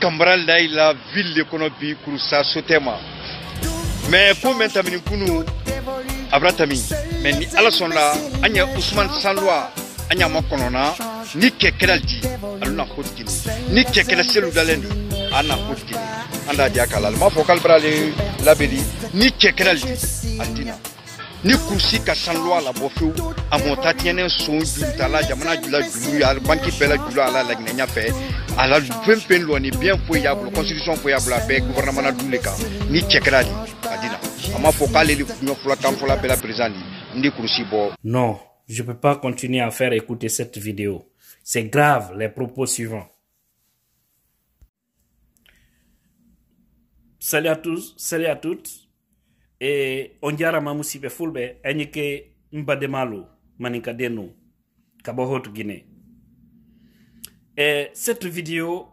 Cambral là, il a ville l'économie pour ça sotema. Mais pour maintenant nous abratami. Mais ni ala son là, anya Ousmane Sanloa, anya makonona, ni kekraldi, aluna hotkini. Ni kekra selu dalendi, ana hotkini. Anda dia kala. Ma fokal brale labeli, ni kekraldi, aldina. Ni kursi ka Sanloa la bofu amonta tiene son juntala jamana jula julu ya banki bela julu ala la gnenya fe ala pen lo ni bien foyable constitution foyable avec gouvernement duleka ni chekrali adina ama fokale li kunyo fula kam fula bela président ni kursi bo. Non, je peux pas continuer à faire écouter cette vidéo. C'est grave les propos suivants. Salut à tous, salut à toutes. Et on diara mamusibe fulbe enyike mbademalo maninka deno kabohot Guinée. Et cette vidéo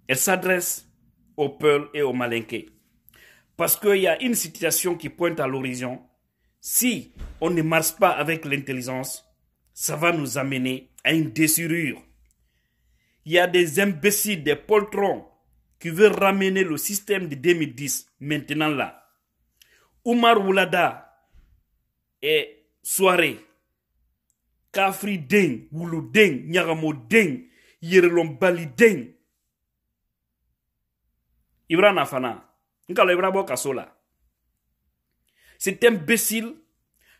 elle s'adresse aux Peuls et aux Malinké parce qu'il y a une situation qui pointe à l'horizon. Si on ne marche pas avec l'intelligence, ça va nous amener à une déchirure. Il y a des imbéciles, des poltrons qui veut ramener le système de 2010 maintenant là. Oumar Oulada et Soirée, Kafri Deng, Woulou Deng, Nyagamo Deng, Yerelom Bali Deng. Ibra Nafana, Nkalo Ibra Bokasola. Cet imbécile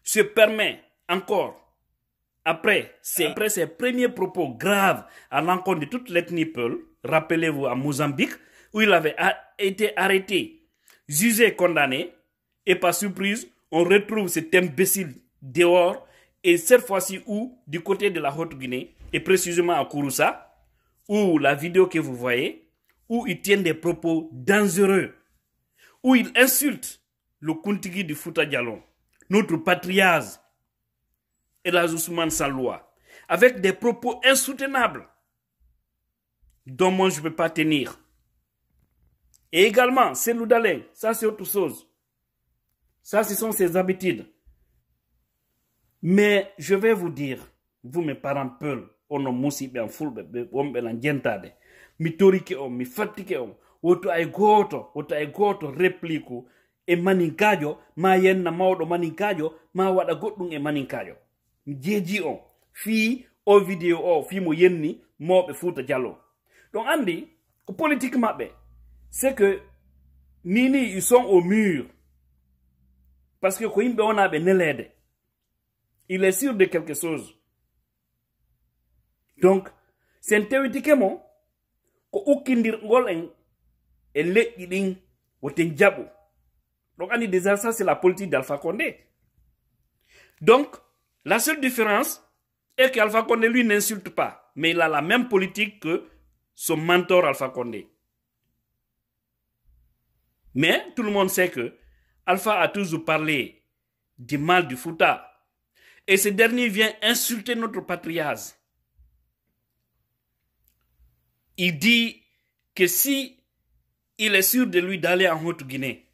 se permet encore, après ses premiers propos graves à l'encontre de toute l'ethnie Peul, rappelez-vous à Mozambique, où il avait été arrêté, jugé, condamné, et par surprise, on retrouve cet imbécile dehors, et cette fois-ci où, du côté de la Haute-Guinée, et précisément à Kouroussa, où la vidéo que vous voyez, où il tient des propos dangereux, où il insulte le Kuntigi du Fouta Djallon, notre patriarche, et la Ousmane Sanloa, avec des propos insoutenables, dont moi je ne peux pas tenir. Et également, c'est Loudalé, ça c'est autre chose. Ça, ce sont ses habitudes. Mais je vais vous dire, vous mes parents Peul, on a moussi bien fulbe, on ben l'engentade, mi torike on, mi fatike on, woto ay goto repliku, e maninkajo, ma yen na mawdo maninkajo, ma wada goddum e maninkajo. Mi jeji on, fi o vidéo o, fi mo yenni, mobe Fouta Djallon. Donc, Andy, politiquement, c'est que Nini, ils sont au mur. Parce que Kouimbe, on a l'aide. Il est sûr de quelque chose. Donc, c'est théoriquement que Oukindir Ngolen est l'éding ou Tenjabo. Donc, Andy, déjà, ça, c'est la politique d'Alpha Condé. Donc, la seule différence est qu'Alpha Condé, lui, n'insulte pas. Mais il a la même politique que son mentor Alpha Condé. Mais tout le monde sait que Alpha a toujours parlé du mal du Fouta. Et ce dernier vient insulter notre patriarche. Il dit que si il est sûr de lui d'aller en Haute-Guinée,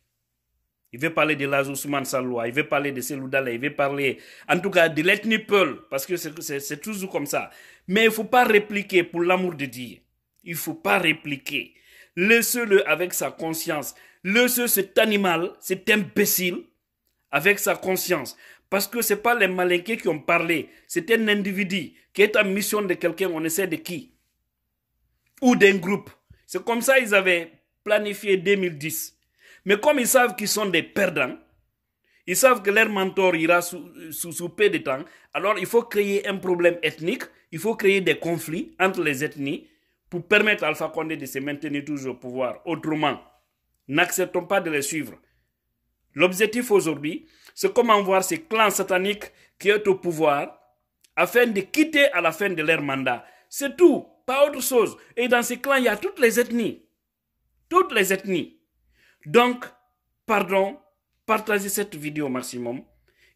il veut parler de Ousmane Sanloa, il veut parler de Selou Dale, il veut parler en tout cas de l'ethnie Peul, parce que c'est toujours comme ça. Mais il ne faut pas répliquer pour l'amour de Dieu. Il ne faut pas répliquer. Laissez-le avec sa conscience. Laissez cet animal, cet imbécile, avec sa conscience. Parce que ce n'est pas les Malinqués qui ont parlé. C'est un individu qui est en mission de quelqu'un, on ne sait de qui. Ou d'un groupe. C'est comme ça qu'ils avaient planifié 2010. Mais comme ils savent qu'ils sont des perdants, ils savent que leur mentor ira sous peu de temps, alors il faut créer un problème ethnique, il faut créer des conflits entre les ethnies, pour permettre à Alpha Condé de se maintenir toujours au pouvoir. Autrement, n'acceptons pas de les suivre. L'objectif aujourd'hui, c'est comment voir ces clans sataniques qui sont au pouvoir afin de quitter à la fin de leur mandat. C'est tout, pas autre chose. Et dans ces clans, il y a toutes les ethnies. Toutes les ethnies. Donc, pardon, partagez cette vidéo au maximum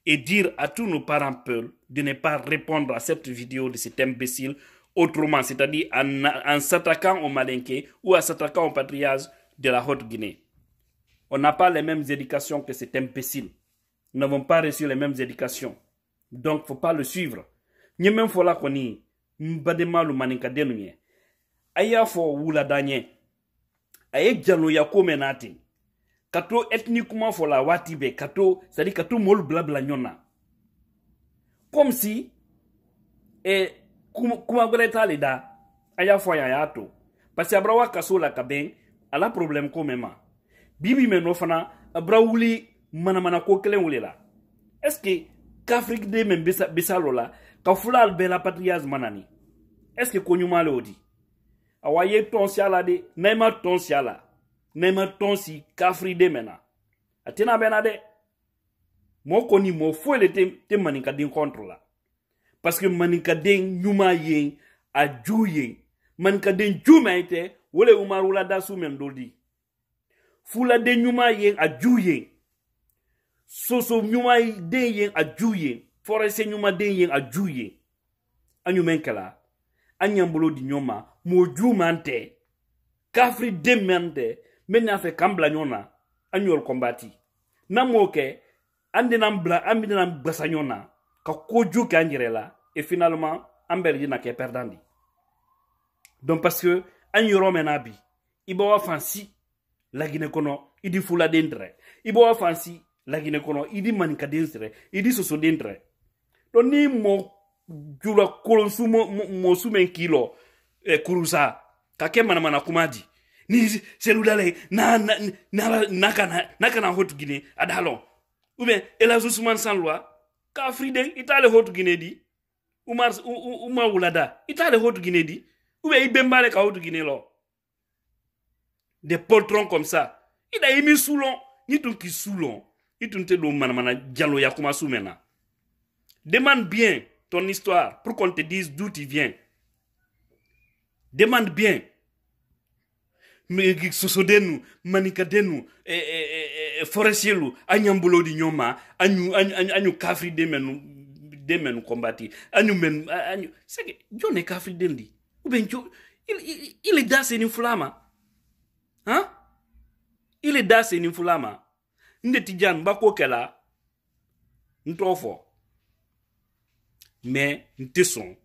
et dire à tous nos parents Peul de ne pas répondre à cette vidéo de cet imbécile autrement, c'est-à-dire en s'attaquant aux Malinké ou en s'attaquant aux patriarches de la Haute-Guinée. On n'a pas les mêmes éducations que cet imbécile. Nous n'avons pas reçu les mêmes éducations. Donc, il ne faut pas le suivre. Nous même faut la connaître. Mbadema le maninka denouye. aya fo wula danye aye jalo ya komenati kato ethniquement fo la watibe kato c'est-à-dire kato mol blabla nyona comme si kuma greta leda aya fo ya to parce que abrawa kasola kaben ala problème ko mema bibi meno fana abrawuli mana ko kelen wulela est-ce que qu'Afrique de men bisalola ka fulal bela patriaz manani est-ce que konyumale odi awaye ton siala de nema ton siala nema ton si kafri de mena atina bena de moko ni mo fo le te manika din contre la parce que manika den nyuma yen a juye manika den juma ite wole umarula da su men doldi fula de nyuma yen a juye soso nyuma den yen a juye forese nyuma den yen a juye anyu menkala anyambolo di nyoma mo jumante kafri demente mena fe kambla nyona anyol kombati namoke andinam bla ambinam basanyona ka koju kanjirela et finalement amberji na ke perdandi donc parce que anyoro menabi ibawa fansi la Guinée kono idi fula dendre ibawa fansi la Guinée kono idi manika dendre idi soso dendre donc ni mo jula kolonsu mo sumen kilo kurusa kake mana kumadi ni seludale na kana hotu Guinée adalo ou bien Elhadji Ousmane Sanlwa ka Afriden itale hotu Guinée di Umar Wulada itale hotu Guinée di ou bien ibembale ka hotu Guinée lo des poltrons comme ça il a émis soulon ni ton qui soulon ni ton te do mana dialo ya kuma soumena demande bien ton histoire pour qu'on te dise d'où tu viens. Demande bien. Mais sosodenu, manikadenu, forestielu, anyambolo di nyoma, anyu kafri demenu kombati, anyu. C'est que John est kafri dendi. Ou bien il est dans une flamme. Hein? Il est dans une flamme. Ndetijan bako kela, ntofo. Mais nteson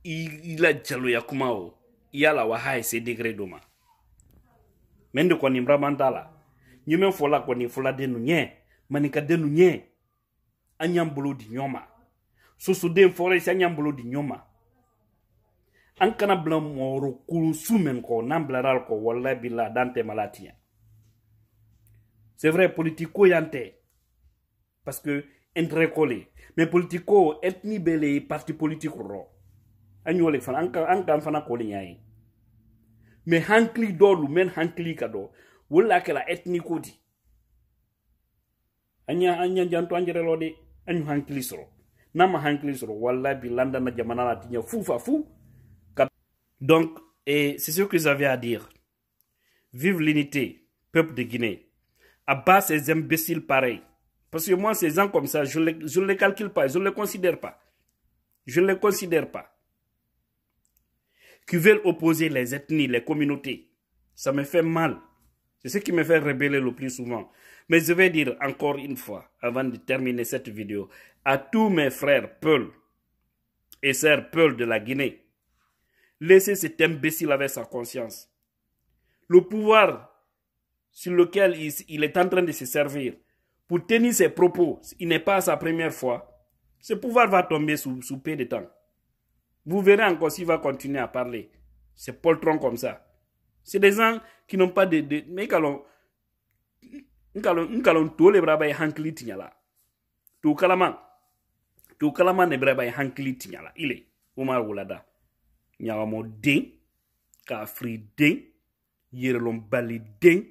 il a jalo ya kumao yala wa hai se degré doma mende ko ni mbramandala nyume fola ko ni fola denu nye manika denu nye anyambolo di nyoma soso den forest anyambolo di nyoma ankana blam moro kulu sumen ko namblaral ko wallahi billah dante malatia c'est vrai politico yante parce que intérêt mais politico ethnie bele parti politique ro anyole fan anka fana ko liñay mais hankli dolu men hankli kado wala kala ethnie ko di anya janto anjere lode anyu hankli soro nama hankli soro wala bi landa na jamana la tinya fou donc et c'est ce que j'avais à dire. Vive l'unité peuple de Guinée, abat ces imbéciles pareils. Parce que moi, ces gens comme ça, je ne les calcule pas, je ne les considère pas. Je ne les considère pas. Qui veulent opposer les ethnies, les communautés. Ça me fait mal. C'est ce qui me fait rebeller le plus souvent. Mais je vais dire encore une fois, avant de terminer cette vidéo, à tous mes frères Peul et sœurs Peul de la Guinée, laissez cet imbécile avec sa conscience. Le pouvoir sur lequel il est en train de se servir, pour tenir ses propos, il n'est pas sa première fois, ce pouvoir va tomber sous peu de temps. Vous verrez encore s'il va continuer à parler. C'est poltron comme ça. C'est des gens qui n'ont pas de... Mais quand on tous les bras hankli tinyala. Tout kalaman ne bras hankli tinyala. Il est Umar Wulada. Nyawamo ding, ka fri ding, yerelom bali ding.